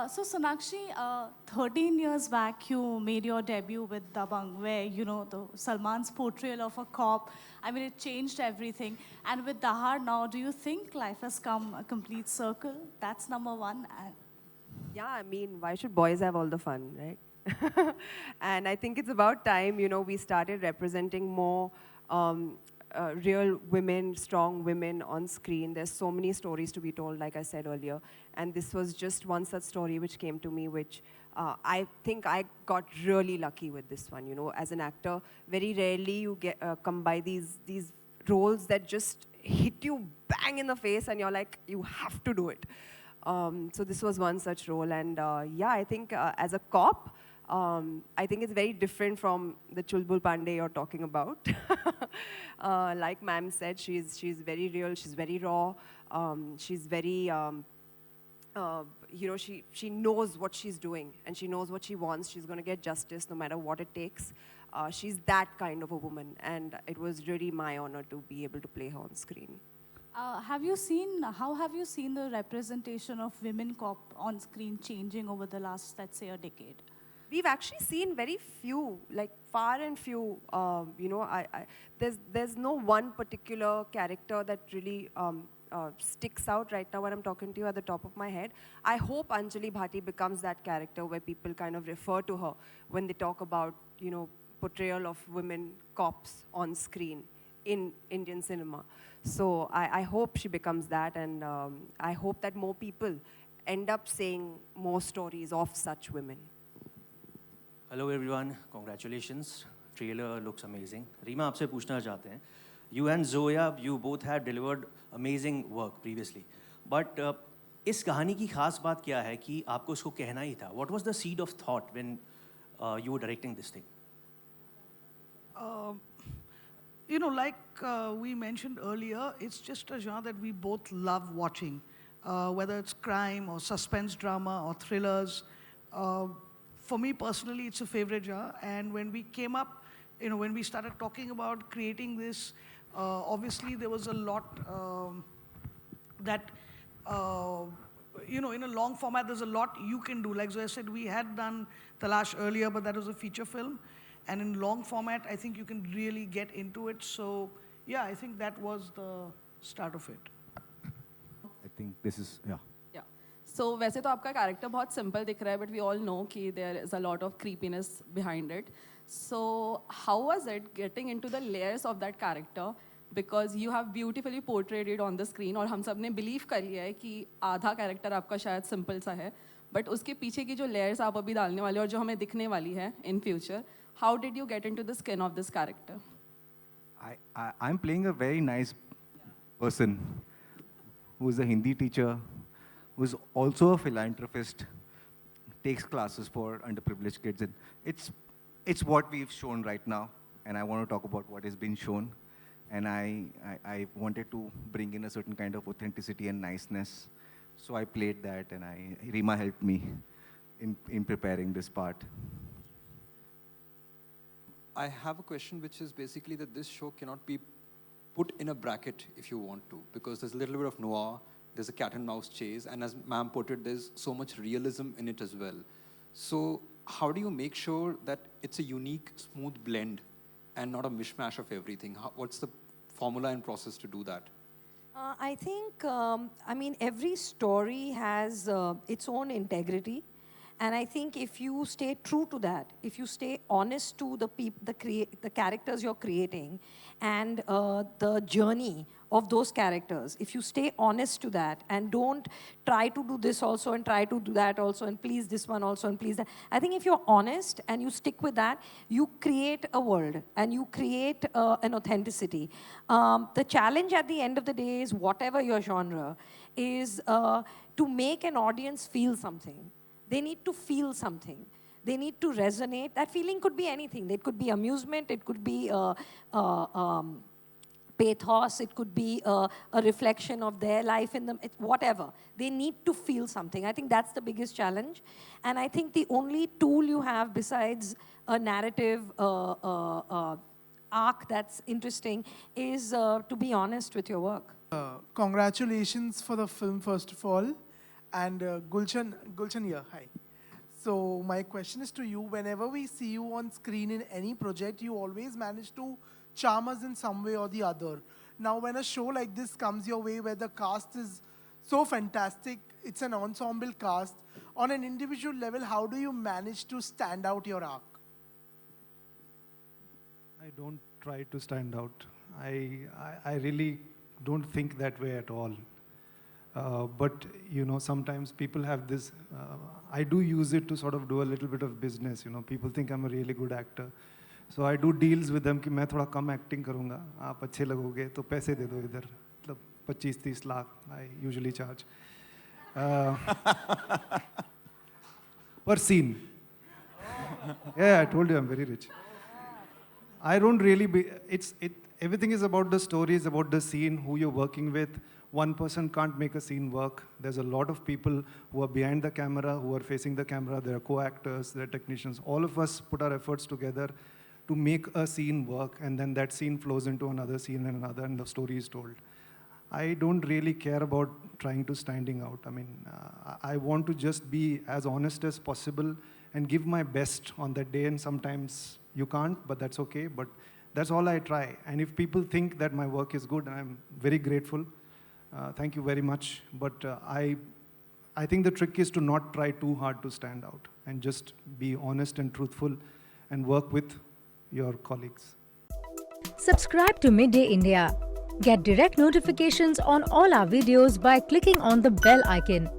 So Sonakshi, 13 years back, you made your debut with Dabang, where, you know, the Salman's portrayal of a cop, I mean, it changed everything. And with Dahaad now, do you think life has come a complete circle? That's number one. And Yeah, I mean, why should boys have all the fun, right? And I think it's about time, you know, we started representing more real women, strong women on screen. There's so many stories to be told, like I said earlier. And this was just one such story which came to me, which I think I got really lucky with this one. You know, as an actor, very rarely you get come by these roles that just hit you bang in the face and you're like, you have to do it. So this was one such role. And yeah, I think as a cop, I think it's very different from the Chulbul Pandey you're talking about. Like ma'am said, she's very real, she's very raw, she's very, you know, she knows what she's doing and she knows what she wants. She's going to get justice no matter what it takes. She's that kind of a woman, and it was really my honor to be able to play her on screen. how have you seen the representation of women cop on screen changing over the last, let's say, a decade? We've actually seen very few, like far and few. You know, there's no one particular character that really sticks out right now when I'm talking to you at the top of my head. I hope Anjali Bhati becomes that character where people kind of refer to her when they talk about, you know, portrayal of women cops on screen in Indian cinema. So I hope she becomes that, and I hope that more people end up saying more stories of such women. Hello everyone, congratulations. Trailer looks amazing. Reema, आपसे पूछना चाहते हैं. You and Zoya, you both have delivered amazing work previously. But इस कहानी की खास बात क्या है कि आपको इसको कहना ही था? What was the seed of thought when you were directing this thing? You know, like we mentioned earlier, it's just a genre that we both love watching, whether it's crime or suspense drama or thrillers. For me personally, it's a favorite genre. And when we came up, you know, when we started talking about creating this, obviously there was a lot that, you know, in a long format, there's a lot you can do. Like Zoya said, we had done Talash earlier, but that was a feature film. And in long format, I think you can really get into it. So, yeah, I think that was the start of it. I think this is, yeah. Yeah. So, वैसे तो आपका character बहुत simple दिख रहा है, but we all know कि there is a lot of creepiness behind it. So, how was it getting into the layers of that character? Because you have beautifully portrayed it on the screen, और हम सब ने believe कर लिया है कि आधा character आपका शायद simple सा है, but उसके पीछे की जो layers आप अभी डालने वाले और जो हमें दिखने वाली है in future, how did you get into the skin of this character? I'm playing a very nice person who is a Hindi teacher, who is also a philanthropist, takes classes for underprivileged kids. And it's what we've shown right now, and I want to talk about what has been shown. And I wanted to bring in a certain kind of authenticity and niceness. So I played that, and Reema helped me in preparing this part. I have a question, which is basically that this show cannot be put in a bracket if you want to, because there's a little bit of noir, there's a cat and mouse chase, and as ma'am put it, there's so much realism in it as well. So how do you make sure that it's a unique, smooth blend and not a mishmash of everything? What's the formula and process to do that? I think, I mean, every story has its own integrity. And I think if you stay true to that, if you stay honest to the characters you're creating and the journey of those characters, if you stay honest to that and don't try to do this also and try to do that also and please this one also and please that. I think if you're honest and you stick with that, you create a world and you create an authenticity. The challenge at the end of the day is, whatever your genre, is to make an audience feel something. They need to feel something. They need to resonate. That feeling could be anything. It could be amusement. It could be pathos. It could be a reflection of their life in them. Whatever. They need to feel something. I think that's the biggest challenge. And I think the only tool you have besides a narrative arc that's interesting is to be honest with your work. Congratulations for the film, first of all. And Gulshan here, hi. So my question is to you, whenever we see you on screen in any project, you always manage to charm us in some way or the other. Now, when a show like this comes your way, where the cast is so fantastic, it's an ensemble cast, on an individual level, how do you manage to stand out your arc? I don't try to stand out. I really don't think that way at all. But you know, sometimes people have this. I do use it to sort of do a little bit of business. You know, people think I'm a really good actor, so I do deals with them कि मैं थोड़ा कम acting करूँगा, आप अच्छे लगोगे तो पैसे दे दो इधर, मतलब 25-30 lakh I usually charge per scene. Yeah, I told you I'm very rich. I don't really be. Everything is about the stories, about the scene, who you're working with. One person can't make a scene work. There's a lot of people who are behind the camera, who are facing the camera. There are co-actors, there are technicians. All of us put our efforts together to make a scene work, and then that scene flows into another scene and another, and the story is told. I don't really care about trying to standing out. I mean, I want to just be as honest as possible and give my best on that day, and sometimes you can't, but that's okay. But that's all I try. And if people think that my work is good, I'm very grateful. Thank you very much. But I think the trick is to not try too hard to stand out and just be honest and truthful and work with your colleagues. Subscribe to Midday India. Get direct notifications on all our videos by clicking on the bell icon.